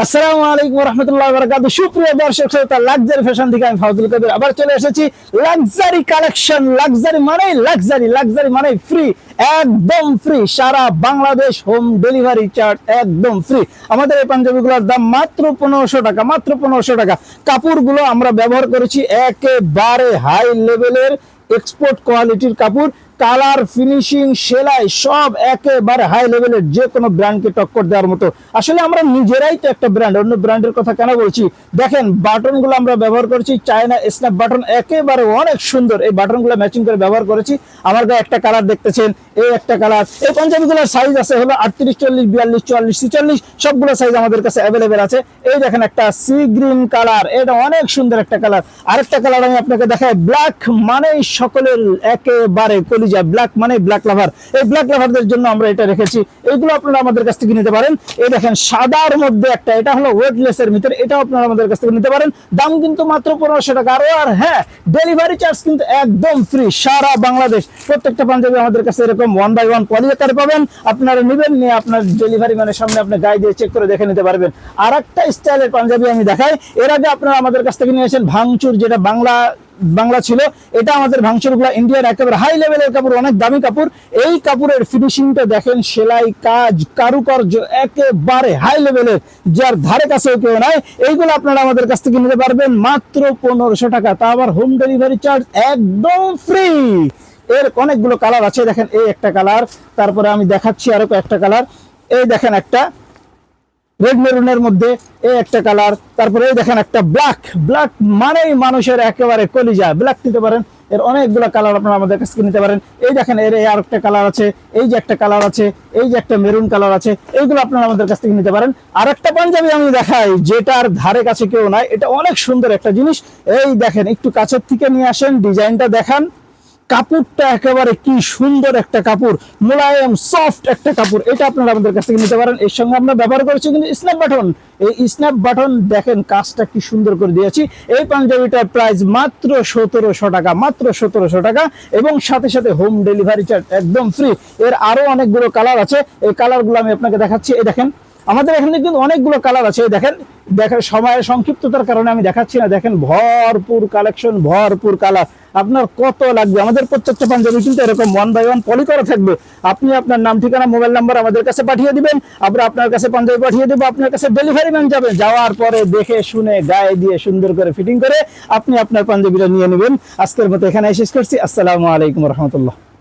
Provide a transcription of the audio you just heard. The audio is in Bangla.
আসসালামু আলাইকুম রাহমাতুল্লাহি ওয়া বারাকাতুহু। সুপ্রিয় দর্শক শ্রোতা, লাক্সারি ফ্যাশন থেকে আমি ফাউজুল কবির আবার চলে এসেছি। লাক্সারি কালেকশন, লাক্সারি মানে ফ্রি, একদম ফ্রি। সারা বাংলাদেশ হোম ডেলিভারি চার্জ একদম ফ্রি। আমাদের এই পাঞ্জাবিগুলোর দাম মাত্র 1500 টাকা, মাত্র 1500 টাকা। কাপড়গুলো আমরা ব্যবহার করেছি একেবারে হাই লেভেলের এক্সপোর্ট কোয়ালিটির কাপড়। কালার, ফিনিশিং, সেলাই সব একেবারে হাই লেভেলের, যে কোনো ব্র্যান্ডকে টক্কর দেওয়ার মতো। আসলে আমরা নিজেরাই তো একটা ব্র্যান্ড, অন্য ব্র্যান্ডের কথা কেন বলছি? দেখেন বাটনগুলো আমরা ব্যবহার করেছি চায়না স্ন্যাপ বাটন, একেবারে অনেক সুন্দর। এই বাটনগুলো ম্যাচিং করে ব্যবহার করেছি। আমার গায়ে একটা কালার দেখতেছেন, এই একটা কালার। এই পাঞ্জাবিগুলোর সাইজ আছে হলো 38, 40, 42, 44, 46, সবগুলো সাইজ আমাদের কাছে অ্যাভেলেবেল আছে। এই দেখেন একটা সি গ্রিন কালার, এটা অনেক সুন্দর একটা কালার। আরেকটা কালার আমি আপনাকে দেখাই, ব্ল্যাক মানেই সকলের একেবারে কলিজা, ব্ল্যাক মানে ব্ল্যাক লাভার। এই ব্ল্যাক লাভারদের জন্য আমরা এটা রেখেছি। এইগুলো আপনারা আমাদের কাছ থেকে নিতে পারেন। এই দেখেন সাদার মধ্যে একটা, এটা হলো ওয়েটলেস এর ভিতরে, এটাও আপনারা আমাদের কাছ থেকে নিতে পারেন। দাম কিন্তু মাত্র 1500 টাকা। আর হ্যাঁ, ডেলিভারি চার্জ কিন্তু একদম ফ্রি সারা বাংলাদেশ। প্রত্যেকটা পাঞ্জাবি আমাদের কাছে এরকম 1 বাই 1 পলি আকারে পাবেন। আপনারা নেবেন, নিয়ে আপনার ডেলিভারি ম্যানের সামনে আপনি গায়ে দিয়ে চেক করে দেখে নিতে পারবেন। আর একটা স্টাইলের পাঞ্জাবি আমি দেখাই। এর আগে আপনারা আমাদের কাছ থেকে নিয়েছেন ভাঙচুর, যেটা বাংলা ছিল। এটা আমাদের ভাঙচুরগুলো ইন্ডিয়ার একেবারে হাই লেভেলের কাপড়, অনেক দামি কাপড়। এই কাপড়ের ফিনিশিংটা দেখেন, সেলাই কাজ, কারুকার্য একেবারে হাই লেভেলের, যার ধারে কাছে কেউ নাই। এইগুলো আপনারা আমাদের কাছ থেকে নিতে পারবেন মাত্র 1500 টাকা, তা আবার হোম ডেলিভারি চার্জ একদম ফ্রি। এর অনেকগুলো কালার আছে, দেখেন এই একটা কালার, তারপরে আমি দেখাচ্ছি আরো একটা কালার। এই দেখেন একটা রেড মেরুনের মধ্যে এই একটা কালার, তারপরে এই দেখেন একটা ব্ল্যাক মানেই মানুষের একেবারে কলিজা, ব্ল্যাক নিতে পারেন। এর অনেকগুলো কালার আপনারা আমাদের কাছ থেকে নিতে পারেন। এই দেখেন এর আর একটা কালার আছে, এই যে একটা কালার আছে, এই যে একটা মেরুন কালার আছে, এইগুলো আপনারা আমাদের কাছ থেকে নিতে পারেন। আর একটা পাঞ্জাবি আমি দেখাই, যেটার ধারে কাছে কেউ নাই, এটা অনেক সুন্দর একটা জিনিস। এই দেখেন, একটু কাছের থেকে নিয়ে আসেন, ডিজাইনটা দেখান। কাপড়টা একেবারে কি সুন্দর একটা কাপড়, মোলায়েম সফট একটা কাপড়। এটা আপনারা আমাদের কাছ থেকে নিতে পারেন। এর সঙ্গে আমরা ব্যবহার করেছি কিন্তু স্ন্যাপ বাটন। এই স্ন্যাপ বাটন দেখেন কাজটা কি সুন্দর করে দিয়েছি। এই পাঞ্জাবিটার প্রাইস মাত্র 1700 টাকা, মাত্র 1700 টাকা, এবং সাথে সাথে হোম ডেলিভারি চার্জ একদম ফ্রি। এর আরো অনেকগুলো কালার আছে, এই কালারগুলো আমি আপনাকে দেখাচ্ছি। এই দেখেন আমাদের এখানে কিন্তু অনেকগুলো কালার আছে। দেখেন সময়ের সংক্ষিপ্ততার কারণে আমি দেখাচ্ছি না। দেখেন ভরপুর কালেকশন, ভরপুর কালার। আপনার কত লাগবে? আমাদের প্রত্যেকটা পাঞ্জাবি কিন্তু এরকম 1 বাই 1 পলি করা থাকবে। আপনি আপনার নাম, ঠিকানা, মোবাইল নাম্বার আমাদের কাছে পাঠিয়ে দিবেন। আমরা আপনার কাছে পাঞ্জাবি পাঠিয়ে দেবো। আপনার কাছে ডেলিভারি ম্যান যাবে, যাওয়ার পরে দেখে শুনে গায়ে দিয়ে সুন্দর করে ফিটিং করে আপনি আপনার পাঞ্জাবিটা নিয়ে নেবেন। আজকের মতো এখানে শেষ করছি। আসসালামু আলাইকুম রহমতুল্লাহ।